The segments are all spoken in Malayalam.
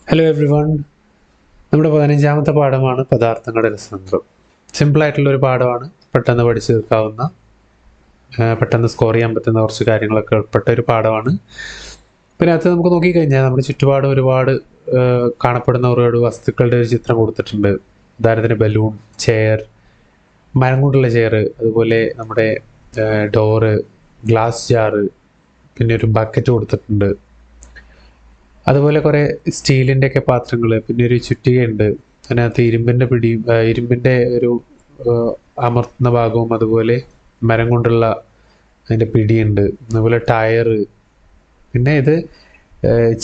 Hello every one. നമ്മുടെ 15ാമത്തെ പാഠമാണ് പദാർത്ഥങ്ങളുടെ രസതന്ത്രം. സിമ്പിളായിട്ടുള്ളൊരു പാഠമാണ്, പെട്ടെന്ന് പഠിച്ചു തീർക്കാവുന്ന, പെട്ടെന്ന് സ്കോർ ചെയ്യാൻ പറ്റുന്ന കുറച്ച് കാര്യങ്ങളൊക്കെ ഉൾപ്പെട്ട ഒരു പാഠമാണ്. പിന്നെ അത് നമുക്ക് നോക്കിക്കഴിഞ്ഞാൽ നമ്മുടെ ചുറ്റുപാട് ഒരുപാട് കാണപ്പെടുന്ന ഒരുപാട് വസ്തുക്കളുടെ ഒരു ചിത്രം കൊടുത്തിട്ടുണ്ട്. ഉദാഹരണത്തിന് ബലൂൺ, ചെയർ, മരം കൊണ്ടുള്ള ചെയർ, അതുപോലെ നമ്മുടെ ഡോറ്, ഗ്ലാസ് ജാറ്, പിന്നെ ഒരു ബക്കറ്റ് കൊടുത്തിട്ടുണ്ട്. അതുപോലെ കുറേ സ്റ്റീലിൻ്റെ ഒക്കെ പാത്രങ്ങൾ, പിന്നെ ഒരു ചുറ്റികയുണ്ട്. അതിനകത്ത് ഇരുമ്പിൻ്റെ പിടിയും ഇരുമ്പിൻ്റെ ഒരു അമർത്തുന്ന ഭാഗവും, അതുപോലെ മരം കൊണ്ടുള്ള അതിൻ്റെ പിടിയുണ്ട്. അതുപോലെ ടയറ്, പിന്നെ ഇത്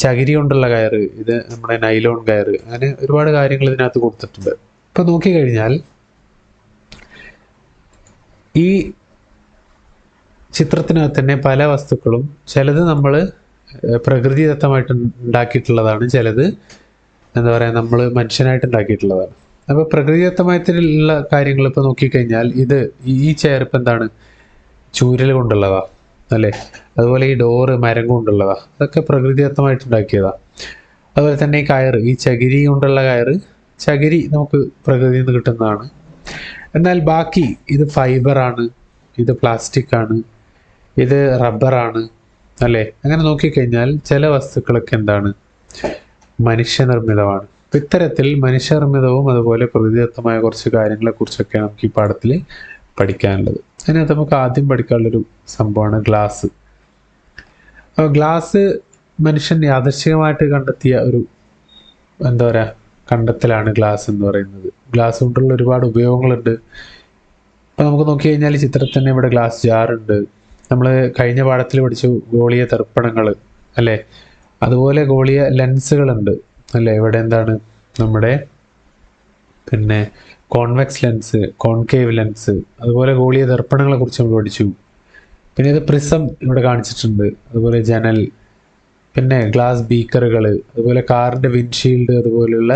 ചകിരി കൊണ്ടുള്ള കയറ്, ഇത് നമ്മുടെ നൈലോൺ കയറ്, അങ്ങനെ ഒരുപാട് കാര്യങ്ങൾ ഇതിനകത്ത് കൊടുത്തിട്ടുണ്ട്. ഇപ്പം നോക്കിക്കഴിഞ്ഞാൽ ഈ ചിത്രത്തിനകത്ത് തന്നെ പല വസ്തുക്കളും, ചിലത് നമ്മൾ പ്രകൃതിദത്തമായിട്ട് ഉണ്ടാക്കിയിട്ടുള്ളതാണ്, ചിലത് എന്താ പറയുക നമ്മൾ മനുഷ്യനായിട്ട് ഉണ്ടാക്കിയിട്ടുള്ളതാണ്. അപ്പോൾ പ്രകൃതിദത്തമായിട്ടുള്ള കാര്യങ്ങൾ ഇപ്പോൾ നോക്കിക്കഴിഞ്ഞാൽ ഈ ചെയർ ഇപ്പം എന്താണ്, ചൂരൽ കൊണ്ടുള്ളതാ അല്ലേ. അതുപോലെ ഈ ഡോറ് മരം കൊണ്ടുള്ളതാ, അതൊക്കെ പ്രകൃതിദത്തമായിട്ട് ഉണ്ടാക്കിയതാണ്. അതുപോലെ തന്നെ ഈ കയറ്, ഈ ചകിരി കൊണ്ടുള്ള കയറ്, ചകിരി നമുക്ക് പ്രകൃതിയിൽ നിന്ന് കിട്ടുന്നതാണ്. എന്നാൽ ബാക്കി ഇത് ഫൈബറാണ്, ഇത് പ്ലാസ്റ്റിക് ആണ്, ഇത് റബ്ബറാണ് അല്ലേ. അങ്ങനെ നോക്കിക്കഴിഞ്ഞാൽ ചില വസ്തുക്കളൊക്കെ എന്താണ്, മനുഷ്യനിർമ്മിതമാണ്. ഇത്തരത്തിൽ മനുഷ്യനിർമ്മിതവും അതുപോലെ പ്രകൃതിദത്തമായ കുറച്ച് കാര്യങ്ങളെക്കുറിച്ചൊക്കെയാണ് നമുക്ക് ഈ പാഠത്തിൽ പഠിക്കാനുള്ളത്. അതിനകത്ത് നമുക്ക് ആദ്യം പഠിക്കാനുള്ളൊരു സംഭവമാണ് ഗ്ലാസ്. അപ്പോൾ ഗ്ലാസ് മനുഷ്യൻ യാദൃശ്ചികമായിട്ട് കണ്ടെത്തിയ ഒരു എന്താ പറയുക കണ്ടെത്തലാണ് ഗ്ലാസ് എന്ന് പറയുന്നത്. ഗ്ലാസ് കൊണ്ടുള്ള ഒരുപാട് ഉപയോഗങ്ങളുണ്ട്. അപ്പോൾ നമുക്ക് നോക്കി കഴിഞ്ഞാൽ ചിത്രത്തിൽ തന്നെ ഇവിടെ ഗ്ലാസ് ജാറുണ്ട്. നമ്മൾ കഴിഞ്ഞ പാഠത്തിൽ പഠിച്ചു ഗോളീയ ദർപ്പണങ്ങൾ അല്ലേ. അതുപോലെ ഗോളീയ ലെൻസുകളുണ്ട് അല്ലേ. ഇവിടെ എന്താണ് നമ്മുടെ പിന്നെ കോൺവെക്സ് ലെൻസ്, കോൺകേവ് ലെൻസ്, അതുപോലെ ഗോളീയ ദർപ്പണങ്ങളെ കുറിച്ച് നമ്മൾ പഠിച്ചു. പിന്നെ ഇത് പ്രിസം ഇവിടെ കാണിച്ചിട്ടുണ്ട്. അതുപോലെ ജനൽ, പിന്നെ ഗ്ലാസ് ബീക്കറുകൾ, അതുപോലെ കാറിൻ്റെ വിൻഷീൽഡ്, അതുപോലെയുള്ള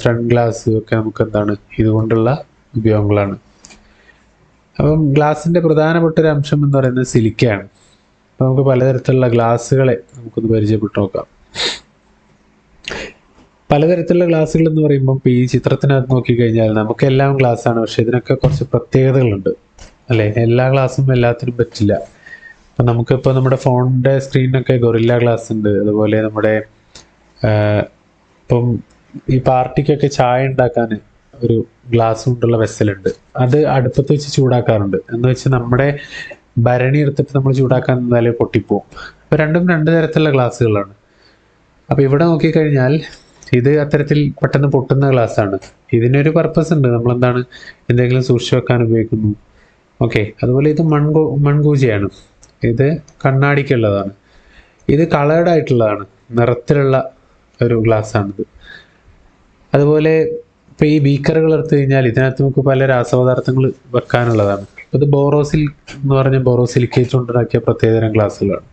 ഫ്രണ്ട് ഗ്ലാസ് ഒക്കെ നമുക്ക് എന്താണ് ഇതുകൊണ്ടുള്ള ഉപയോഗങ്ങളാണ്. അപ്പം ഗ്ലാസിൻ്റെ പ്രധാനപ്പെട്ട ഒരു അംശം എന്ന് പറയുന്നത് സിലിക്കയാണ്. അപ്പം നമുക്ക് പലതരത്തിലുള്ള ഗ്ലാസ്സുകളെ നമുക്കൊന്ന് പരിചയപ്പെട്ടു നോക്കാം. പലതരത്തിലുള്ള ഗ്ലാസ്സുകൾ എന്ന് പറയുമ്പം ഇപ്പോൾ ഈ ചിത്രത്തിനകത്ത് നോക്കിക്കഴിഞ്ഞാൽ നമുക്കെല്ലാം ഗ്ലാസ്സാണ്, പക്ഷേ ഇതിനൊക്കെ കുറച്ച് പ്രത്യേകതകളുണ്ട് അല്ലേ. എല്ലാ ഗ്ലാസ്സും എല്ലാത്തിനും പറ്റില്ല. അപ്പം നമുക്കിപ്പോൾ നമ്മുടെ ഫോണിൻ്റെ സ്ക്രീനിനൊക്കെ ഗൊറില്ല ഗ്ലാസ് ഉണ്ട്. അതുപോലെ നമ്മുടെ ഇപ്പം ഈ പാർട്ടിക്കൊക്കെ ചായ ഉണ്ടാക്കാൻ ഒരു ഗ്ലാസ് കൊണ്ടുള്ള വെസലുണ്ട്. അത് അടുപ്പത്ത് വെച്ച് ചൂടാക്കാറുണ്ട്. എന്ന് വെച്ച് നമ്മുടെ ഭരണി എടുത്തിട്ട് നമ്മൾ ചൂടാക്കാൻ നിന്നാലേ പൊട്ടിപ്പോവും. അപ്പോൾ രണ്ടും രണ്ട് തരത്തിലുള്ള ഗ്ലാസ്സുകളാണ്. അപ്പോൾ ഇവിടെ നോക്കിക്കഴിഞ്ഞാൽ ഇത് അത്തരത്തിൽ പെട്ടെന്ന് പൊട്ടുന്ന ഗ്ലാസ്സാണ്. ഇതിനൊരു പർപ്പസ് ഉണ്ട്, നമ്മളെന്താണ് എന്തെങ്കിലും സൂക്ഷിച്ചു വെക്കാൻ ഉപയോഗിക്കുന്നു. ഓക്കെ. അതുപോലെ ഇത് മൺകൂജയാണ്. ഇത് കണ്ണാടിക്കുള്ളതാണ്. ഇത് കളേർഡ് ആയിട്ടുള്ളതാണ്, നിറത്തിലുള്ള ഒരു ഗ്ലാസ്സാണിത്. അതുപോലെ ഇപ്പോൾ ഈ ബീക്കറുകൾ എടുത്തു കഴിഞ്ഞാൽ ഇതിനകത്ത് നമുക്ക് പല രാസപദാർത്ഥങ്ങൾ വെക്കാനുള്ളതാണ്. ഇത് ബോറോസിൽ എന്ന് പറഞ്ഞ ബോറോസിലിക്കേറ്റ് കൊണ്ടുണ്ടാക്കിയ പ്രത്യേകതരം ഗ്ലാസ്സുകളാണ്.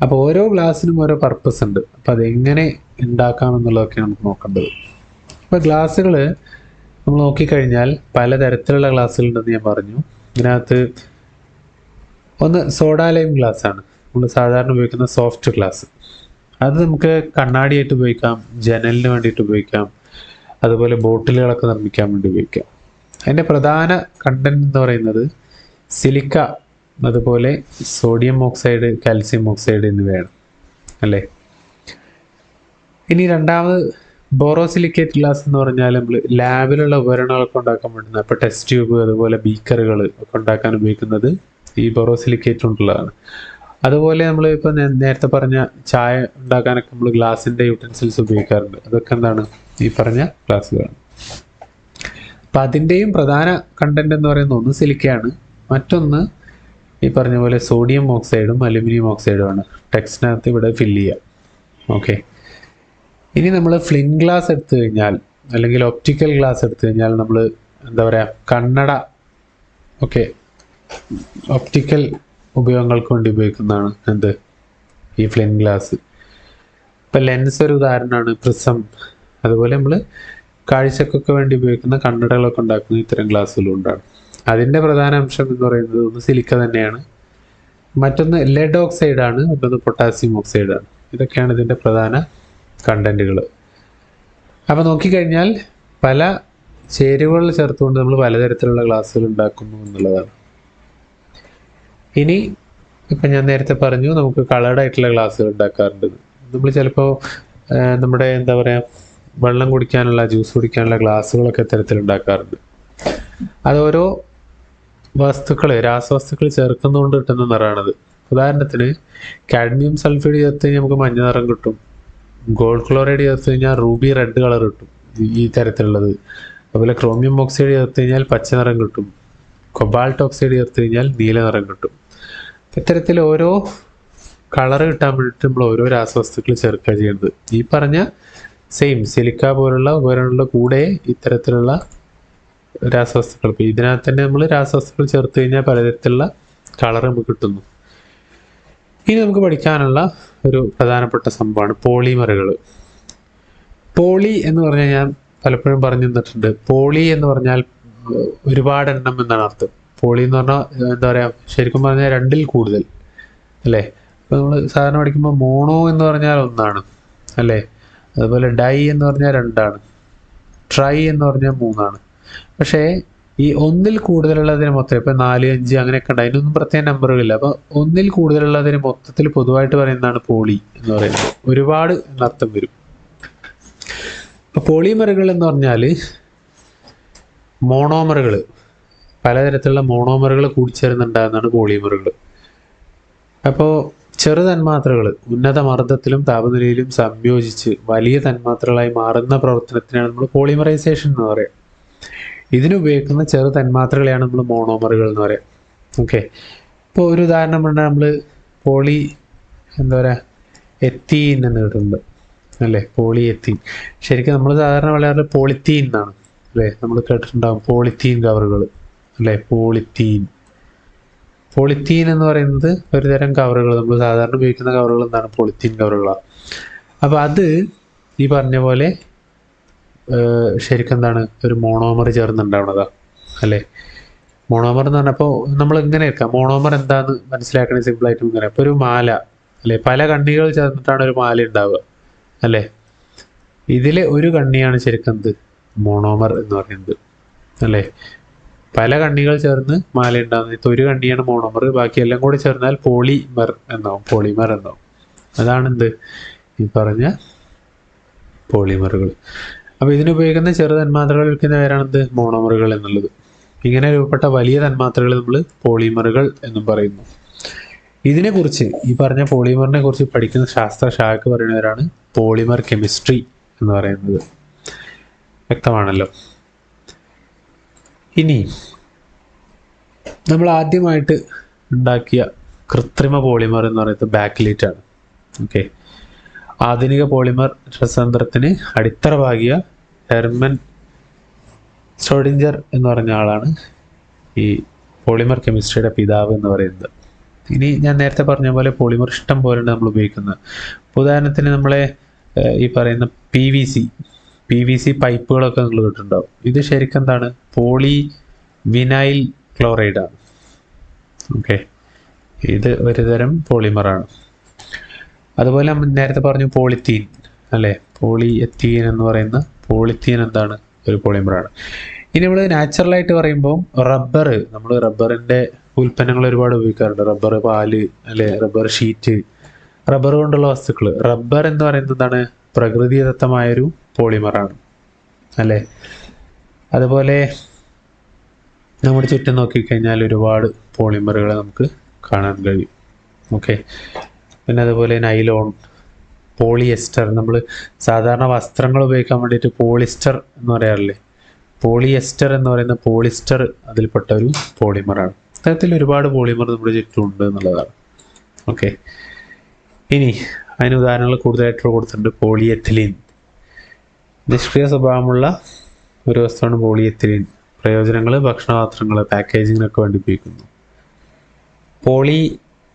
അപ്പോൾ ഓരോ ഗ്ലാസ്സിനും ഓരോ പർപ്പസ് ഉണ്ട്. അപ്പോൾ അതെങ്ങനെ ഉണ്ടാക്കാമെന്നുള്ളതൊക്കെ നമുക്ക് നോക്കേണ്ടത്. അപ്പോൾ ഗ്ലാസ്സുകൾ നമ്മൾ നോക്കിക്കഴിഞ്ഞാൽ പലതരത്തിലുള്ള ഗ്ലാസ്സുകളുണ്ടെന്ന് ഞാൻ പറഞ്ഞു. ഇതിനകത്ത് ഒന്ന് സോഡ ലൈം ഗ്ലാസ് ആണ്, നമ്മൾ സാധാരണ ഉപയോഗിക്കുന്ന സോഫ്റ്റ് ഗ്ലാസ്. അത് നമുക്ക് കണ്ണാടിയായിട്ട് ഉപയോഗിക്കാം, ജനലിന് വേണ്ടിയിട്ട് ഉപയോഗിക്കാം, അതുപോലെ ബോട്ടിലുകളൊക്കെ നിർമ്മിക്കാൻ വേണ്ടി ഉപയോഗിക്കാം. അതിൻ്റെ പ്രധാന കണ്ടന്റ് എന്ന് പറയുന്നത് സിലിക്ക, അതുപോലെ സോഡിയം ഓക്സൈഡ്, കാൽസ്യം ഓക്സൈഡ് എന്നിവയാണ് അല്ലേ. ഇനി രണ്ടാമത് ബോറോസിലിക്കേറ്റ് ഗ്ലാസ് എന്ന് പറഞ്ഞാൽ നമ്മൾ ലാബിലുള്ള ഉപകരണങ്ങളൊക്കെ ഉണ്ടാക്കാൻ വേണ്ടുന്ന, ഇപ്പോൾ ടെസ്റ്റ് ട്യൂബ്, അതുപോലെ ബീക്കറുകൾ ഒക്കെ ഉണ്ടാക്കാൻ ഉപയോഗിക്കുന്നത് ഈ ബോറോസിലിക്കേറ്റ് കൊണ്ടുള്ളതാണ്. അതുപോലെ നമ്മൾ ഇപ്പോൾ നേരത്തെ പറഞ്ഞ ചായ ഉണ്ടാക്കാനൊക്കെ നമ്മൾ ഗ്ലാസിൻ്റെ യൂട്ടൻസിൽസ് ഉപയോഗിക്കാറുണ്ട്. അതൊക്കെ എന്താണ് ഈ പറഞ്ഞ ഗ്ലാസ്സുകളാണ്. അപ്പം അതിൻ്റെയും പ്രധാന കണ്ടന്റ് എന്ന് പറയുന്നത് ഒന്ന് സിലിക്കയാണ്, മറ്റൊന്ന് ഈ പറഞ്ഞ പോലെ സോഡിയം ഓക്സൈഡും അലുമിനിയം ഓക്സൈഡുമാണ്. ടെക്സ്റ്റിനകത്ത് ഇവിടെ ഫില്ല് ചെയ്യാം. ഓക്കെ. ഇനി നമ്മൾ ഫ്ലിൻ ഗ്ലാസ് എടുത്തു കഴിഞ്ഞാൽ, അല്ലെങ്കിൽ ഒപ്റ്റിക്കൽ ഗ്ലാസ് എടുത്തു കഴിഞ്ഞാൽ, നമ്മൾ എന്താ പറയുക കണ്ണട, ഓക്കെ, ഒപ്റ്റിക്കൽ ഉപയോഗങ്ങൾക്ക് വേണ്ടി ഉപയോഗിക്കുന്നതാണ് എന്ത് ഈ ഫ്ലിൻ ഗ്ലാസ്. ഇപ്പം ലെൻസ് ഒരു ഉദാഹരണമാണ്, പ്രിസം. അതുപോലെ നമ്മൾ കാഴ്ചക്കൊക്കെ വേണ്ടി ഉപയോഗിക്കുന്ന കണ്ണടകളൊക്കെ ഉണ്ടാക്കുന്ന ഇത്തരം ഗ്ലാസ്സുകളുണ്ടാണ്. അതിൻ്റെ പ്രധാന അംശം എന്ന് പറയുന്നത് ഒന്ന് സിലിക്ക തന്നെയാണ്, മറ്റൊന്ന് ലെഡ് ഓക്സൈഡാണ്, മറ്റൊന്ന് പൊട്ടാസ്യം ഓക്സൈഡാണ്. ഇതൊക്കെയാണ് ഇതിൻ്റെ പ്രധാന കണ്ടന്റുകൾ. അപ്പോൾ നോക്കിക്കഴിഞ്ഞാൽ പല ചേരുവകൾ ചേർത്തുകൊണ്ട് നമ്മൾ പലതരത്തിലുള്ള ഗ്ലാസ്സുകൾ ഉണ്ടാക്കുന്നു എന്നുള്ളതാണ്. ഇനി ഇപ്പം ഞാൻ നേരത്തെ പറഞ്ഞു നമുക്ക് കളേർഡ് ആയിട്ടുള്ള ഗ്ലാസ്സുകൾ ഉണ്ടാക്കാറുണ്ട്. നമ്മൾ ചിലപ്പോൾ നമ്മുടെ എന്താ പറയുക വെള്ളം കുടിക്കാനുള്ള ജ്യൂസ് കുടിക്കാനുള്ള ഗ്ലാസ്സുകളൊക്കെ ഇത്തരത്തിൽ ഉണ്ടാക്കാറുണ്ട്. അത് ഓരോ വസ്തുക്കൾ രാസവസ്തുക്കൾ ചേർക്കുന്നതുകൊണ്ട് കിട്ടുന്ന നിറമാണത്. ഉദാഹരണത്തിന് കാഡ്മിയം സൾഫൈഡ് ചേർത്ത് കഴിഞ്ഞാൽ നമുക്ക് മഞ്ഞ നിറം കിട്ടും. ഗോൾഡ് ക്ലോറൈഡ് ചേർത്ത് കഴിഞ്ഞാൽ റൂബി റെഡ് കളർ കിട്ടും, ഈ തരത്തിലുള്ളത്. അതുപോലെ ക്രോമിയം ഓക്സൈഡ് ചേർത്ത് കഴിഞ്ഞാൽ പച്ച നിറം കിട്ടും. കൊബാൾട്ട് ഓക്സൈഡ് ചേർത്ത് കഴിഞ്ഞാൽ നീല നിറം കിട്ടും. ഇത്തരത്തിൽ ഓരോ കളർ കിട്ടാൻ വേണ്ടിയിട്ട് നമ്മൾ ഓരോ രാസവസ്തുക്കൾ ചേർക്കുക ചെയ്യുന്നത്. ഈ പറഞ്ഞ സെയിം സിലിക്ക പോലുള്ള ഉപകരണങ്ങളുടെ കൂടെ ഇത്തരത്തിലുള്ള രാസവസ്തുക്കൾ, ഇപ്പോൾ ഇതിനകത്ത് തന്നെ നമ്മൾ രാസവസ്തുക്കൾ ചേർത്ത് കഴിഞ്ഞാൽ പലതരത്തിലുള്ള കളർ നമുക്ക് കിട്ടുന്നു. ഇനി നമുക്ക് പഠിക്കാനുള്ള ഒരു പ്രധാനപ്പെട്ട സംഭവമാണ് പോളിമറുകൾ. പോളി എന്ന് പറഞ്ഞാൽ ഞാൻ പലപ്പോഴും പറഞ്ഞു തന്നിട്ടുണ്ട്. പോളി എന്ന് പറഞ്ഞാൽ ഒരുപാട് എണ്ണം എന്നാണ് അർത്ഥം. പോളി എന്ന് പറഞ്ഞാൽ എന്താ പറയുക, ശരിക്കും പറഞ്ഞാൽ രണ്ടിൽ കൂടുതൽ അല്ലേ. ഇപ്പോൾ നമ്മൾ സാധാരണ പഠിക്കുമ്പോൾ മോണോ എന്ന് പറഞ്ഞാൽ ഒന്നാണ് അല്ലേ. അതുപോലെ ഡൈ എന്ന് പറഞ്ഞാൽ രണ്ടാണ്, ട്രൈ എന്ന് പറഞ്ഞാൽ മൂന്നാണ്. പക്ഷേ ഈ ഒന്നിൽ കൂടുതലുള്ളതിന് മൊത്തം ഇപ്പം 4, 5 അങ്ങനെയൊക്കെ ഉണ്ട്. അതിനൊന്നും പ്രത്യേക നമ്പറുകളില്ല. അപ്പോൾ ഒന്നിൽ കൂടുതലുള്ളതിന് മൊത്തത്തിൽ പൊതുവായിട്ട് പറയുന്നതാണ് പോളി എന്ന് പറയുന്നത്. ഒരുപാട് എന്നർത്ഥം വരും. അപ്പോൾ പോളിമറുകൾ എന്ന് പറഞ്ഞാൽ മോണോമറുകൾ, പലതരത്തിലുള്ള മോണോമറുകൾ കൂടിച്ചേർന്നുണ്ടാകുന്നതാണ് പോളിമറുകൾ. അപ്പോൾ ചെറു തന്മാത്രകൾ ഉന്നത മർദ്ദത്തിലും താപനിലയിലും സംയോജിച്ച് വലിയ തന്മാത്രകളായി മാറുന്ന പ്രവർത്തനത്തിനാണ് നമ്മൾ പോളിമറൈസേഷൻ എന്ന് പറയുക. ഇതിനുപയോഗിക്കുന്ന ചെറു തന്മാത്രകളെയാണ് നമ്മൾ മോണോമറുകൾ എന്ന് പറയുക. ഓക്കെ, ഇപ്പോൾ ഒരു ഉദാഹരണം പറഞ്ഞാൽ നമ്മൾ എന്താ പറയുക എത്തീൻ എന്ന് കേട്ടിട്ടുണ്ട് അല്ലേ. പോളി എത്തീൻ ശരിക്കും നമ്മൾ സാധാരണ വളരെ പോളിത്തീൻ എന്നാണ് അല്ലേ നമ്മൾ കേട്ടിട്ടുണ്ടാകും. പോളിത്തീൻ കവറുകൾ അല്ലേ. പോളിത്തീൻ എന്ന് പറയുന്നത് ഒരു തരം കവറുകൾ, നമ്മൾ സാധാരണ ഉപയോഗിക്കുന്ന കവറുകൾ എന്താണ് പോളിത്തീൻ കവറുകളാണ്. അപ്പോൾ അത് ഈ പറഞ്ഞ പോലെ ശരിക്കും എന്താണ് ഒരു മോണോമർ ചേർന്നുണ്ടാവുന്നതാണ് അല്ലേ. മോണോമർ എന്ന് പറഞ്ഞപ്പോൾ നമ്മൾ ഇങ്ങനെ എടുക്കാം. മോണോമർ എന്താന്ന് മനസ്സിലാക്കണേ സിമ്പിളായിട്ട് ഇങ്ങനെ. അപ്പോൾ ഒരു മാല അല്ലേ, പല കണ്ണികൾ ചേർന്നിട്ടാണ് ഒരു മാല ഉണ്ടാവുക അല്ലേ. ഇതിൽ ഒരു കണ്ണിയാണ് ശരിക്കും എന്ത് മോണോമർ എന്ന് പറയുന്നത് അല്ലേ. പല കണ്ണികൾ ചേർന്ന് മാല ഉണ്ടാകുന്നത്. ഇത് ഒരു കണ്ണിയാണ് മോണോമർ, ബാക്കിയെല്ലാം കൂടി ചേർന്നാൽ പോളിമർ എന്നാവും. അതാണെന്ത് ഈ പറഞ്ഞ പോളിമറുകൾ. അപ്പോൾ ഇതിനുപയോഗിക്കുന്ന ചെറു തന്മാത്രകൾ വിൽക്കുന്ന പേരാണെന്ത് മോണോമറുകൾ എന്നുള്ളത്. ഇങ്ങനെ രൂപപ്പെട്ട വലിയ തന്മാത്രകൾ നമ്മൾ പോളിമറുകൾ എന്നും പറയുന്നു. ഇതിനെക്കുറിച്ച് ഈ പറഞ്ഞ പോളിമറിനെ കുറിച്ച് പഠിക്കുന്ന ശാസ്ത്രശാഖ പറയുന്നവരാണ് പോളിമർ കെമിസ്ട്രി എന്ന് പറയുന്നത്. വ്യക്തമാണല്ലോ. ഇനി നമ്മൾ ആദ്യമായിട്ട് ഉണ്ടാക്കിയ കൃത്രിമ പോളിമർ എന്ന് പറയുന്നത് ബാക്ക്ലൈറ്റ് ആണ്. ഓക്കെ, ആധുനിക പോളിമർ രസതന്ത്രത്തിന് അടിത്തറ പാകിയ ഹെർമൻ ഷ്രോഡിഞ്ചർ എന്ന് പറഞ്ഞ ആളാണ് ഈ പോളിമർ കെമിസ്ട്രിയുടെ പിതാവ് എന്ന് പറയുന്നത്. ഇനി ഞാൻ നേരത്തെ പറഞ്ഞ പോലെ പോളിമർ ഇഷ്ടം പോലെ നമ്മൾ ഉപയോഗിക്കുന്നത്. ഉദാഹരണത്തിന് നമ്മളെ ഈ പറയുന്ന പി വി സി പൈപ്പുകളൊക്കെ നിങ്ങൾ കേട്ടിട്ടുണ്ടാവും. ഇത് ശരിക്കും എന്താണ് പോളി വിനൈൽ ക്ലോറൈഡാണ്. ഓക്കെ, ഇത് ഒരു തരം പോളിമറാണ്. അതുപോലെ നമ്മൾ നേരത്തെ പറഞ്ഞു പോളിത്തീൻ അല്ലേ. പോളി എത്തീൻ എന്ന് പറയുന്ന പോളിത്തീൻ എന്താണ് ഒരു പോളിമറാണ്. ഇനി നമ്മൾ നാച്ചുറലായിട്ട് പറയുമ്പോൾ നമ്മൾ റബ്ബറിൻ്റെ ഉൽപ്പന്നങ്ങൾ ഒരുപാട് ഉപയോഗിക്കാറുണ്ട്. റബ്ബർ പാല് അല്ലെ, റബ്ബർ ഷീറ്റ്, റബ്ബർ കൊണ്ടുള്ള വസ്തുക്കൾ. റബ്ബർ എന്ന് പറയുന്നത് എന്താണ് പ്രകൃതിദത്തമായൊരു പോളിമറാണ് അല്ലേ. അതുപോലെ നമ്മുടെ ചുറ്റും നോക്കിക്കഴിഞ്ഞാൽ ഒരുപാട് പോളിമറുകൾ നമുക്ക് കാണാൻ കഴിയും. ഓക്കെ, പിന്നെ അതുപോലെ നൈലോൺ, പോളിയസ്റ്റർ. നമ്മൾ സാധാരണ വസ്ത്രങ്ങൾ ഉപയോഗിക്കാൻ വേണ്ടിയിട്ട് പോളിസ്റ്റർ എന്ന് പറയാറില്ലേ. പോളിയസ്റ്റർ എന്ന് പറയുന്ന പോളിസ്റ്റർ അതിൽപ്പെട്ട ഒരു പോളിമറാണ്. അത്തരത്തിൽ ഒരുപാട് പോളിമർ നമ്മുടെ ചുറ്റുമുണ്ട് എന്നുള്ളതാണ്. ഓക്കെ, ഇനി അതിന് ഉദാഹരണങ്ങൾ കൂടുതലായിട്ട് കൊടുത്തിട്ടുണ്ട്. പോളിയെത്തിലീൻ, നിഷ്ക്രിയ സ്വഭാവമുള്ള ഒരു വസ്തുവാണ് പോളിയെത്തിലീൻ. പ്രയോജനങ്ങൾ ഭക്ഷണപാത്രങ്ങൾ, പാക്കേജിങ്ങിനൊക്കെ വേണ്ടി ഉപയോഗിക്കുന്നു. പോളി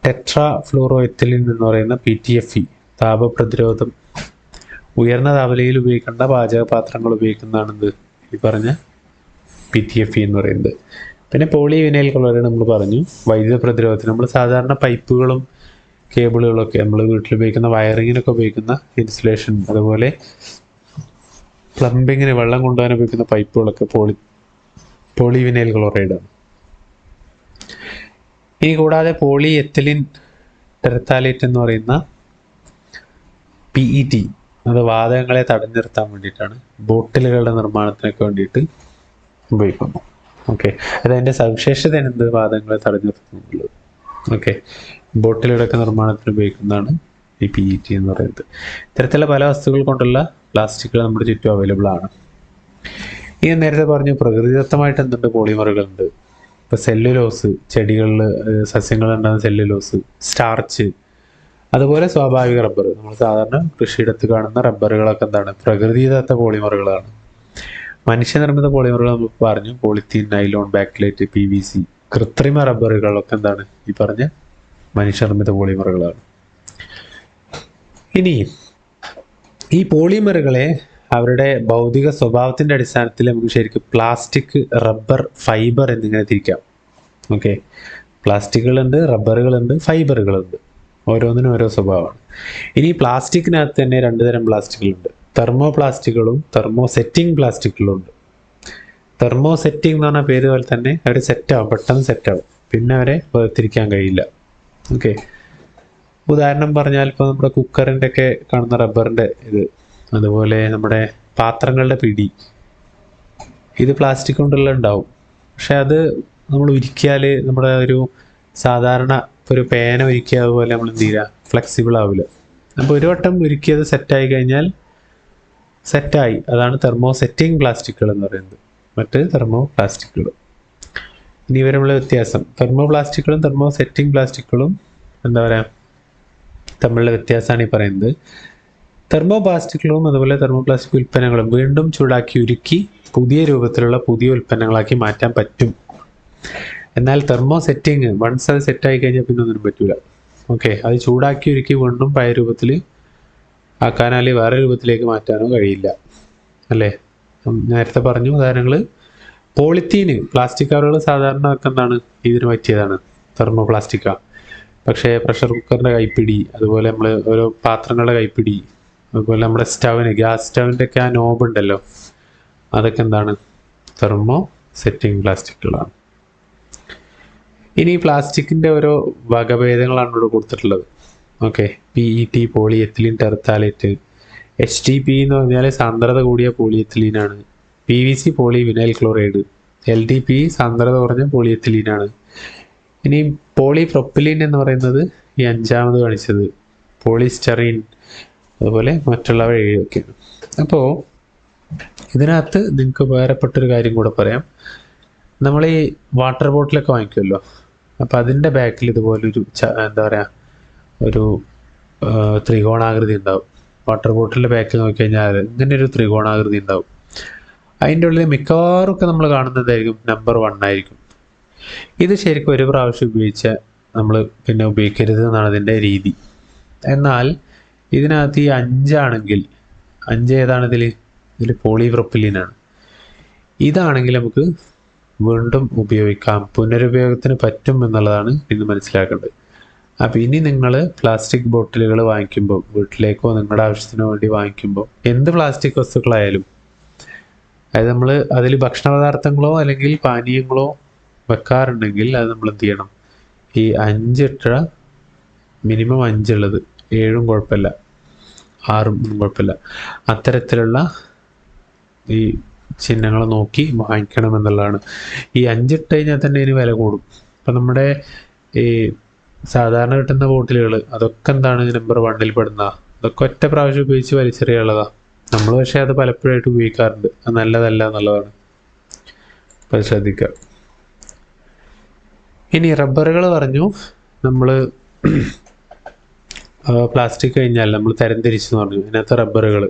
ടെട്രാ ഫ്ലൂറോ എത്തിലിൻ എന്ന് പറയുന്ന PTFE, താപപ്രതിരോധം, ഉയർന്ന താപനിലയിൽ ഉപയോഗിക്കേണ്ട പാചകപാത്രങ്ങൾ ഉപയോഗിക്കുന്നതാണെന്ത് ഈ പറഞ്ഞ PTFE എന്ന് പറയുന്നത്. പിന്നെ പോളി വിനൈൽ ക്ലോറൈഡ് നമ്മൾ പറഞ്ഞു വൈദ്യുത പ്രതിരോധത്തിന്. നമ്മൾ സാധാരണ പൈപ്പുകളും കേബിളുകളൊക്കെ നമ്മൾ വീട്ടിൽ ഉപയോഗിക്കുന്ന വയറിങ്ങിനൊക്കെ ഉപയോഗിക്കുന്ന ഇൻസുലേഷൻ, അതുപോലെ പ്ലംബിങ്ങിന് വെള്ളം കൊണ്ടുപോകാൻ ഉപയോഗിക്കുന്ന പൈപ്പുകളൊക്കെ പോളിവിനൈൽ ക്ലോറൈഡാണ്. ഇനി കൂടാതെ പോളി എത്തിലിൻ ടെർത്താലേറ്റ് എന്ന് പറയുന്ന PET, അത് വാതകങ്ങളെ തടഞ്ഞു നിർത്താൻ വേണ്ടിയിട്ടാണ് ബോട്ടിലുകളുടെ നിർമ്മാണത്തിനൊക്കെ വേണ്ടിയിട്ട് ഉപയോഗിക്കുന്നു. ഓക്കെ, അതതിൻ്റെ സവിശേഷത എന്ത്? വാതകങ്ങളെ തടഞ്ഞു നിർത്തുന്നുള്ളത്. ഓക്കെ, ബോട്ടിലുകളൊക്കെ നിർമ്മാണത്തിന് ഉപയോഗിക്കുന്നതാണ് ഈ PET എന്ന് പറയുന്നത്. ഇത്തരത്തിലുള്ള പല വസ്തുക്കൾ കൊണ്ടുള്ള പ്ലാസ്റ്റിക്കുകൾ നമ്മുടെ ചുറ്റും അവൈലബിൾ ആണ്. ഈ നേരത്തെ പറഞ്ഞു പ്രകൃതിദത്തമായിട്ട് എന്തുണ്ട്? പോളിമറുകളുണ്ട്. ഇപ്പോൾ സെല്ലുലോസ്, ചെടികളിൽ സസ്യങ്ങളുണ്ടാകുന്ന സെല്ലുലോസ്, സ്റ്റാർച്ച്, അതുപോലെ സ്വാഭാവിക റബ്ബർ, നമ്മൾ സാധാരണ കൃഷിയിടത്ത് കാണുന്ന റബ്ബറുകളൊക്കെ എന്താണ്? പ്രകൃതിദത്ത പോളിമറുകളാണ്. മനുഷ്യനിർമ്മിത പോളിമറുകൾ നമ്മൾ പറഞ്ഞു, പോളിത്തീൻ, നൈലോൺ, ബാക്ടീരിയറ്റ്, PVC. കൃത്രിമ റബ്ബറുകളൊക്കെ എന്താണ്? ഈ പറഞ്ഞ മനുഷ്യനിർമ്മിത പോളിമറുകളാണ്. ഇനി ഈ പോളിമറുകളെ അവരുടെ ഭൗതിക സ്വഭാവത്തിൻ്റെ അടിസ്ഥാനത്തിൽ നമുക്ക് ശരിക്കും പ്ലാസ്റ്റിക്, റബ്ബർ, ഫൈബർ എന്നിങ്ങനെ തിരിക്കാം. ഓക്കെ, പ്ലാസ്റ്റിക്കുകളുണ്ട്, റബ്ബറുകളുണ്ട്, ഫൈബറുകളുണ്ട്. ഓരോന്നിനും ഓരോ സ്വഭാവമാണ്. ഇനി പ്ലാസ്റ്റിക്കിനകത്ത് തന്നെ 2 തരം പ്ലാസ്റ്റിക്കുകളുണ്ട്. തെർമോ പ്ലാസ്റ്റിക്കുകളും തെർമോ സെറ്റിംഗ് പ്ലാസ്റ്റിക്കുകളും ഉണ്ട്. തെർമോ സെറ്റിംഗ് എന്ന് പറഞ്ഞ പേര് പോലെ തന്നെ അവർ സെറ്റാവും, പെട്ടെന്ന് സെറ്റാവും, പിന്നെ അവരെ വേർതിരിക്കാൻ കഴിയില്ല. ഓക്കെ, ഉദാഹരണം പറഞ്ഞാൽ ഇപ്പോൾ നമ്മുടെ കുക്കറിൻ്റെ ഒക്കെ കാണുന്ന റബ്ബറിൻ്റെ ഇത്, അതുപോലെ നമ്മുടെ പാത്രങ്ങളുടെ പിടി, ഇത് പ്ലാസ്റ്റിക് കൊണ്ടുള്ള ഉണ്ടാവും. പക്ഷെ അത് നമ്മൾ ഉരുക്കിയാൽ നമ്മുടെ ഒരു സാധാരണ ഒരു പേന ഉരുക്കിയ അതുപോലെ നമ്മൾ എന്ത് ചെയ്യുക? ഫ്ലെക്സിബിൾ ആവില്ല. അപ്പോൾ ഒരു വട്ടം ഉരുക്കിയത് സെറ്റായി കഴിഞ്ഞാൽ സെറ്റായി. അതാണ് തെർമോ സെറ്റിംഗ് പ്ലാസ്റ്റിക്കുകൾ എന്ന് പറയുന്നത്. മറ്റ് തെർമോ പ്ലാസ്റ്റിക്കുകൾ. ഇനി ഇവരുള്ള വ്യത്യാസം, തെർമോ പ്ലാസ്റ്റിക്കുകളും തെർമോ സെറ്റിംഗ് പ്ലാസ്റ്റിക്കുകളും എന്താ പറയുക തമ്മിലുള്ള വ്യത്യാസമാണ് ഈ പറയുന്നത്. തെർമോ പ്ലാസ്റ്റിക്കുകളും അതുപോലെ തെർമോ പ്ലാസ്റ്റിക് ഉൽപ്പന്നങ്ങളും വീണ്ടും ചൂടാക്കി ഉരുക്കി പുതിയ രൂപത്തിലുള്ള പുതിയ ഉൽപ്പന്നങ്ങളാക്കി മാറ്റാൻ പറ്റും. എന്നാൽ തെർമോ സെറ്റിംഗ് വൺസ് അത് സെറ്റായി കഴിഞ്ഞാൽ പിന്നെ ഒന്നിനും പറ്റൂല. ഓക്കെ, അത് ചൂടാക്കി ഉരുക്കി വീണ്ടും പഴയ രൂപത്തിൽ ആക്കാനോ അല്ലെങ്കിൽ വേറെ രൂപത്തിലേക്ക് മാറ്റാനോ കഴിയില്ല, അല്ലേ? നേരത്തെ പറഞ്ഞു ഉദാഹരണങ്ങൾ. പോളിത്തീന്, പ്ലാസ്റ്റിക് കവറുകൾ സാധാരണ എന്താണ്? ഇതിന് പറ്റിയതാണ്, തെർമോ പ്ലാസ്റ്റിക്കാണ്. പക്ഷേ പ്രഷർ കുക്കറിൻ്റെ കൈപ്പിടി, അതുപോലെ നമ്മൾ ഓരോ പാത്രങ്ങളുടെ കൈപ്പിടി, അതുപോലെ നമ്മുടെ സ്റ്റവിന്, ഗ്യാസ് സ്റ്റവിൻ്റെ ഒക്കെ ആ നോബ് ഉണ്ടല്ലോ, അതൊക്കെ എന്താണ്? തെർമോ സെറ്റിംഗ് പ്ലാസ്റ്റിക്കുകളാണ്. ഇനി പ്ലാസ്റ്റിക്കിൻ്റെ ഓരോ വകഭേദങ്ങളാണ് ഇവിടെ കൊടുത്തിട്ടുള്ളത്. Okay, PET, polyethylene terephthalate. HDP എന്ന് പറഞ്ഞാൽ സാന്ദ്രത കൂടിയ പോളിയെത്തിലീനാണ്. PVC, polyvinyl chloride. LDP സാന്ദ്രത കുറഞ്ഞ പോളിയെത്തിലീനാണ്. ഇനി പോളി പ്രൊപ്പിലീൻ എന്ന് പറയുന്നത് ഈ 5ാമത് കാണിച്ചത്, പോളിസ്റ്ററീൻ, അതുപോലെ മറ്റുള്ളവ എഴുതിയൊക്കെയാണ്. അപ്പോൾ ഇതിനകത്ത് നിങ്ങൾക്ക് ഉപകാരപ്പെട്ടൊരു കാര്യം കൂടെ പറയാം. നമ്മൾ ഈ വാട്ടർ ബോട്ടിലൊക്കെ വാങ്ങിക്കുമല്ലോ, അപ്പോൾ അതിൻ്റെ ബാക്കിൽ ഇതുപോലൊരു എന്താ പറയുക, ഒരു ത്രികോണാകൃതി ഉണ്ടാവും. വാട്ടർ ബോട്ടിലിൻ്റെ ബാക്കിൽ നോക്കിക്കഴിഞ്ഞാൽ ഇങ്ങനെ ഒരു ത്രികോണാകൃതി ഉണ്ടാവും. അതിൻ്റെ ഉള്ളിൽ മിക്കവാറും നമ്മൾ കാണുന്നതായിരിക്കും നമ്പർ 1 ആയിരിക്കും. ഇത് ശരിക്കും ഒരു പ്രാവശ്യം ഉപയോഗിച്ചാൽ നമ്മൾ പിന്നെ ഉപയോഗിക്കരുത് എന്നാണ് ഇതിൻ്റെ രീതി. എന്നാൽ ഇതിനകത്ത് ഈ 5 ആണെങ്കിൽ, 5 ഏതാണ്? ഇതിൽ പോളിപ്രൊപ്പിലീനാണ്. ഇതാണെങ്കിൽ നമുക്ക് വീണ്ടും ഉപയോഗിക്കാം, പുനരുപയോഗത്തിന് പറ്റും എന്നുള്ളതാണ് ഇന്ന് മനസ്സിലാക്കേണ്ടത്. അപ്പോൾ ഇനി നിങ്ങൾ പ്ലാസ്റ്റിക് ബോട്ടിലുകൾ വാങ്ങിക്കുമ്പോൾ, വീട്ടിലേക്കോ നിങ്ങളുടെ ആവശ്യത്തിനോ വേണ്ടി വാങ്ങിക്കുമ്പോൾ, എന്ത് പ്ലാസ്റ്റിക് വസ്തുക്കളായാലും, അതായത് നമ്മൾ അതിൽ ഭക്ഷണ പദാർത്ഥങ്ങളോ അല്ലെങ്കിൽ പാനീയങ്ങളോ വെക്കാറുണ്ടെങ്കിൽ അത് നമ്മൾ എന്ത് ചെയ്യണം? ഈ 5 ഇട്ട മിനിമം 5 ഉള്ളത്, 7 കുഴപ്പമില്ല, 6 കുഴപ്പമില്ല, അത്തരത്തിലുള്ള ഈ ചിഹ്നങ്ങൾ നോക്കി വാങ്ങിക്കണം എന്നുള്ളതാണ്. ഈ 5 ഇട്ട് കഴിഞ്ഞാൽ തന്നെ ഇതിന് വില കൂടും. അപ്പം നമ്മുടെ ഈ സാധാരണ കിട്ടുന്ന ബോട്ടിലുകൾ അതൊക്കെ എന്താണ് നമ്പർ 1 പെടുന്ന, അതൊക്കെ ഒറ്റ പ്രാവശ്യം ഉപയോഗിച്ച് വലിച്ചെറിയുള്ളതാണ്. നമ്മൾ പക്ഷേ അത് പലപ്പോഴായിട്ട് ഉപയോഗിക്കാറുണ്ട്. അത് നല്ലതല്ല എന്നുള്ളതാണ്, അപ്പോൾ അത് ശ്രദ്ധിക്കുക. ഇനി റബ്ബറുകൾ പറഞ്ഞു. നമ്മൾ പ്ലാസ്റ്റിക് കഴിഞ്ഞാൽ നമ്മൾ തരംതിരിച്ചു എന്ന് പറഞ്ഞു. ഇതിനകത്ത് റബ്ബറുകൾ,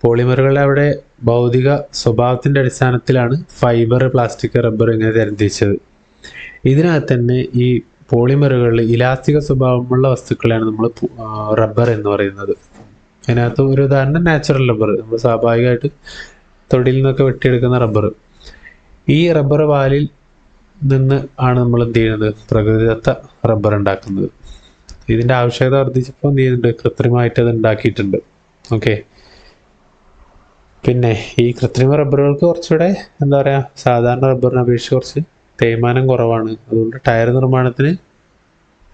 പോളിമറുകളുടെ അവിടെ ഭൗതിക സ്വഭാവത്തിൻ്റെ അടിസ്ഥാനത്തിലാണ് ഫൈബർ, പ്ലാസ്റ്റിക്, റബ്ബർ ഇങ്ങനെ തരംതിരിച്ചത്. ഇതിനകത്ത് തന്നെ ഈ പോളിമറുകളിൽ ഇലാസ്തിക സ്വഭാവമുള്ള വസ്തുക്കളെയാണ് നമ്മൾ റബ്ബർ എന്ന് പറയുന്നത്. അതിനകത്ത് ഒരു ഉദാഹരണം നാച്ചുറൽ റബ്ബർ, നമ്മൾ സ്വാഭാവികമായിട്ട് തൊടിയിൽ നിന്നൊക്കെ വെട്ടിയെടുക്കുന്ന റബ്ബർ. ഈ റബ്ബർ പാലിൽ നിന്ന് ആണ് നമ്മൾ എന്ത് ചെയ്യുന്നത്? പ്രകൃതിദത്ത റബ്ബർ ഉണ്ടാക്കുന്നത്. ഇതിൻ്റെ ആവശ്യകത വർദ്ധിച്ചപ്പോൾ എന്ത് ചെയ്യുന്നുണ്ട്? കൃത്രിമമായിട്ട് അത് ഉണ്ടാക്കിയിട്ടുണ്ട്. ഓക്കെ, പിന്നെ ഈ കൃത്രിമ റബ്ബറുകൾക്ക് കുറച്ചുകൂടെ എന്താ പറയുക, സാധാരണ റബ്ബറിനെ അപേക്ഷിച്ച് കുറച്ച് തേയ്മാനം കുറവാണ്. അതുകൊണ്ട് ടയർ നിർമ്മാണത്തിന്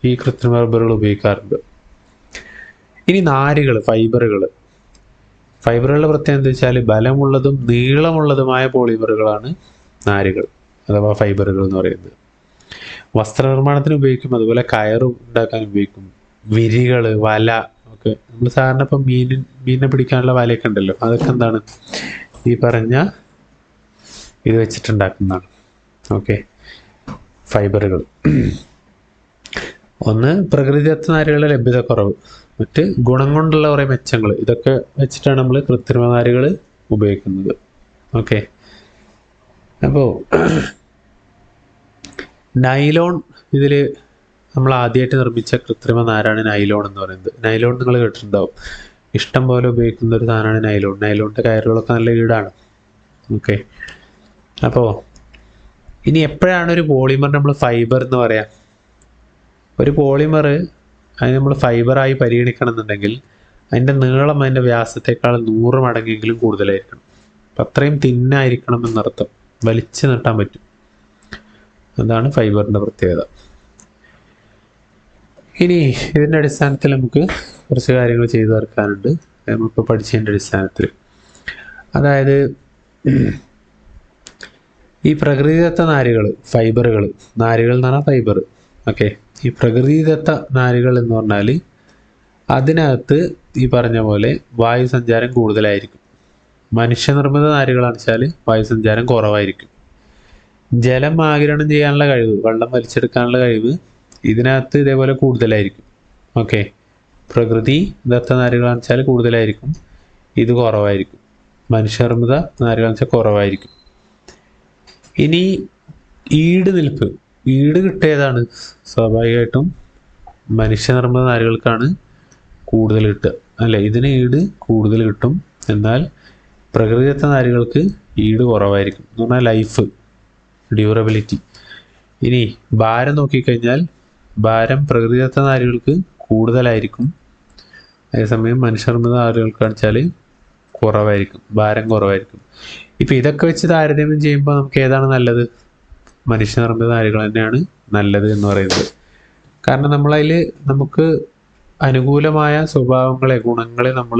ഈ കൃത്രിമ റബ്ബറുകൾ ഉപയോഗിക്കാറുണ്ട്. ഇനി നാരുകൾ, ഫൈബറുകളുടെ പ്രത്യേകത എന്താ വെച്ചാൽ ബലമുള്ളതും നീളമുള്ളതുമായ പോളിമറുകളാണ് നാരുകൾ അഥവാ ഫൈബറുകൾ എന്ന് പറയുന്നത്. വസ്ത്രനിർമ്മാണത്തിന് ഉപയോഗിക്കും, അതുപോലെ കയറ് ഉണ്ടാക്കാൻ ഉപയോഗിക്കും. വിരികൾ, വല ഒക്കെ നമ്മൾ സാധാരണ ഇപ്പം മീനിനെ പിടിക്കാനുള്ള വലയൊക്കെ ഉണ്ടല്ലോ, അതൊക്കെ എന്താണ് ഈ പറഞ്ഞ ഇത് വെച്ചിട്ടുണ്ടാക്കുന്നതാണ്. ഓക്കെ, ഫൈബറുകൾ. ഒന്ന്, പ്രകൃതിദത്ത നാരുകളുടെ ലഭ്യത കുറവ്, മറ്റ് ഗുണം കൊണ്ടുള്ള കുറേ മെച്ചങ്ങൾ, ഇതൊക്കെ വെച്ചിട്ടാണ് നമ്മൾ കൃത്രിമ നാരുകൾ ഉപയോഗിക്കുന്നത്. ഓക്കെ, അപ്പോൾ നൈലോൺ, ഇതിൽ നമ്മൾ ആദ്യമായിട്ട് നിർമ്മിച്ച കൃത്രിമ നാരാണ് നൈലോൺ എന്ന് പറയുന്നത്. നൈലോൺ നിങ്ങൾ കേട്ടിട്ടുണ്ടാവും, ഇഷ്ടം പോലെ ഉപയോഗിക്കുന്ന ഒരു സാധനമാണ് നൈലോൺ. നൈലോണിൻ്റെ കയറുകളൊക്കെ നല്ല ഈടാണ്. ഓക്കെ, അപ്പോൾ ഇനി എപ്പോഴാണ് ഒരു പോളിമർ നമ്മൾ ഫൈബർ എന്ന് പറയാം? ഒരു പോളിമർ അതിന് നമ്മൾ ഫൈബറായി പരിഗണിക്കണം എന്നുണ്ടെങ്കിൽ അതിൻ്റെ നീളം അതിൻ്റെ വ്യാസത്തെക്കാൾ 100 മടങ്ങെങ്കിലും കൂടുതലായിരിക്കണം. അപ്പം അത്രയും തിന്നായിരിക്കണം എന്നർത്ഥം, വലിച്ചു നീട്ടാൻ പറ്റും. അതാണ് ഫൈബറിൻ്റെ പ്രത്യേകത. ഇനി ഇതിൻ്റെ അടിസ്ഥാനത്തിൽ നമുക്ക് കുറച്ച് കാര്യങ്ങൾ ചെയ്തു തീർക്കാനുണ്ട്, നമ്മളിപ്പോൾ പഠിച്ചതിൻ്റെ അടിസ്ഥാനത്തിൽ. അതായത് ഈ പ്രകൃതിദത്ത നാരുകൾ, ഫൈബറുകൾ, നാരുകൾ എന്ന് പറഞ്ഞാൽ ഫൈബർ. ഓക്കെ, ഈ പ്രകൃതിദത്ത നാരുകൾ എന്ന് പറഞ്ഞാൽ അതിനകത്ത് ഈ പറഞ്ഞ പോലെ വായുസഞ്ചാരം കൂടുതലായിരിക്കും. മനുഷ്യനിർമ്മിത നാരുകളാണെന്ന് വെച്ചാൽ വായുസഞ്ചാരം കുറവായിരിക്കും. ജലം ആഗിരണം ചെയ്യാനുള്ള കഴിവ്, വെള്ളം വലിച്ചെടുക്കാനുള്ള കഴിവ് ഇതിനകത്ത് ഇതേപോലെ കൂടുതലായിരിക്കും. ഓക്കെ, പ്രകൃതി ദത്ത നാരുകളാണെന്ന് വെച്ചാൽ കൂടുതലായിരിക്കും, ഇത് കുറവായിരിക്കും. മനുഷ്യനിർമ്മിത നാരുകളാണെന്ന് വെച്ചാൽ കുറവായിരിക്കും. ഇനി ഈട് കിട്ടിയതാണ് സ്വാഭാവികമായിട്ടും മനുഷ്യനിർമ്മിത നാരുകൾക്കാണ് കൂടുതൽ കിട്ടുക, അല്ലേ? ഇതിന് ഈട് കൂടുതൽ കിട്ടും. എന്നാൽ പ്രകൃതിദത്ത നാരുകൾക്ക് ഈട് കുറവായിരിക്കും എന്ന് പറഞ്ഞാൽ ലൈഫ്, ഡ്യൂറബിലിറ്റി. ഇനി ഭാരം നോക്കിക്കഴിഞ്ഞാൽ ഭാരം പ്രകൃതിദത്ത നാരുകൾക്ക് കൂടുതലായിരിക്കും, അതേസമയം മനുഷ്യനിർമ്മിത നാരുകൾക്ക് വെച്ചാൽ കുറവായിരിക്കും, ഭാരം കുറവായിരിക്കും. ഇപ്പം ഇതൊക്കെ വെച്ച് താരതമ്യം ചെയ്യുമ്പോൾ നമുക്ക് ഏതാണ് നല്ലത്? മനുഷ്യനിർമ്മിത നാരുകൾ തന്നെയാണ് നല്ലത് എന്ന് പറയുന്നത്. കാരണം നമ്മളതിൽ നമുക്ക് അനുകൂലമായ സ്വഭാവങ്ങളെ, ഗുണങ്ങളെ നമ്മൾ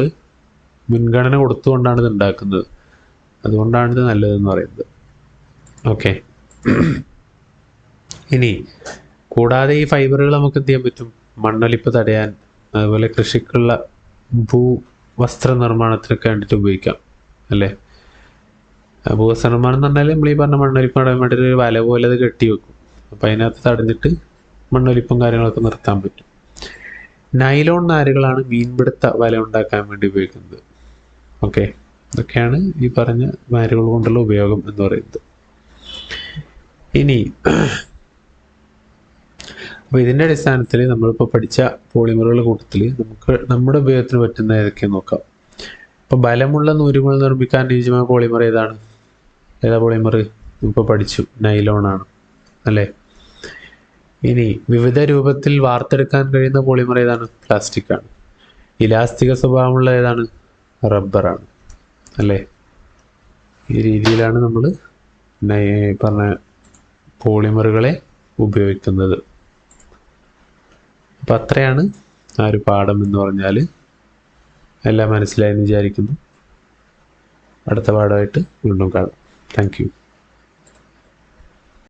മുൻഗണന കൊടുത്തുകൊണ്ടാണ് ഇത് ഉണ്ടാക്കുന്നത്. അതുകൊണ്ടാണ് ഇത് നല്ലതെന്ന് പറയുന്നത്. ഓക്കെ, ഇനി കൂടാതെ ഈ ഫൈബറുകൾ നമുക്ക് എന്ത് ചെയ്യാൻ പറ്റും? മണ്ണൊലിപ്പ് തടയാൻ, അതുപോലെ കൃഷിക്കുള്ള വസ്ത്ര നിർമ്മാണത്തിനൊക്കെ വേണ്ടിയിട്ട് ഉപയോഗിക്കാം, അല്ലേ? ഭൂവസ്ത്ര നിർമ്മാണം എന്ന് പറഞ്ഞാൽ നമ്മൾ ഈ പറഞ്ഞ മണ്ണൊലിപ്പ് തടയാൻ വേണ്ടിയിട്ട് ഒരു വല പോലെ അത് കെട്ടി വെക്കും. അപ്പം അതിനകത്ത് തടഞ്ഞിട്ട് മണ്ണൊലിപ്പും കാര്യങ്ങളൊക്കെ നിർത്താൻ പറ്റും. നൈലോൺ നാരുകളാണ് മീൻപിടുത്ത വല ഉണ്ടാക്കാൻ വേണ്ടി ഉപയോഗിക്കുന്നത്. ഓക്കെ, ഇതൊക്കെയാണ് ഈ പറഞ്ഞ നാരുകൾ കൊണ്ടുള്ള ഉപയോഗം എന്ന് പറയുന്നത്. ഇനി അപ്പോൾ ഇതിൻ്റെ അടിസ്ഥാനത്തിൽ നമ്മളിപ്പോൾ പഠിച്ച പോളിമറുകളുടെ കൂട്ടത്തിൽ നമുക്ക് നമ്മുടെ ഉപയോഗത്തിന് പറ്റുന്ന ഏതൊക്കെയെന്ന് നോക്കാം. ഇപ്പോൾ ബലമുള്ള നൂലുകൾ നിർമ്മിക്കാൻ അനുയോജ്യമായ പോളിമർ ഏതാ പോളിമർ? ഇപ്പോൾ പഠിച്ചു, നൈലോണാണ്, അല്ലേ? ഇനി വിവിധ രൂപത്തിൽ വാർത്തെടുക്കാൻ കഴിയുന്ന പോളിമർ ഏതാണ്? പ്ലാസ്റ്റിക് ആണ്. ഇലാസ്തിക സ്വഭാവമുള്ള ഏതാണ്? റബ്ബറാണ്, അല്ലേ? ഈ രീതിയിലാണ് നമ്മൾ പറഞ്ഞ പോളിമറുകളെ ഉപയോഗിക്കുന്നത്. അപ്പം അത്രയാണ് ആ ഒരു പാഠം എന്ന് പറഞ്ഞാൽ. എല്ലാം മനസ്സിലായെന്ന് വിചാരിക്കുന്നു. അടുത്ത പാഠമായിട്ട് വീണ്ടും കാണാം. Thank you.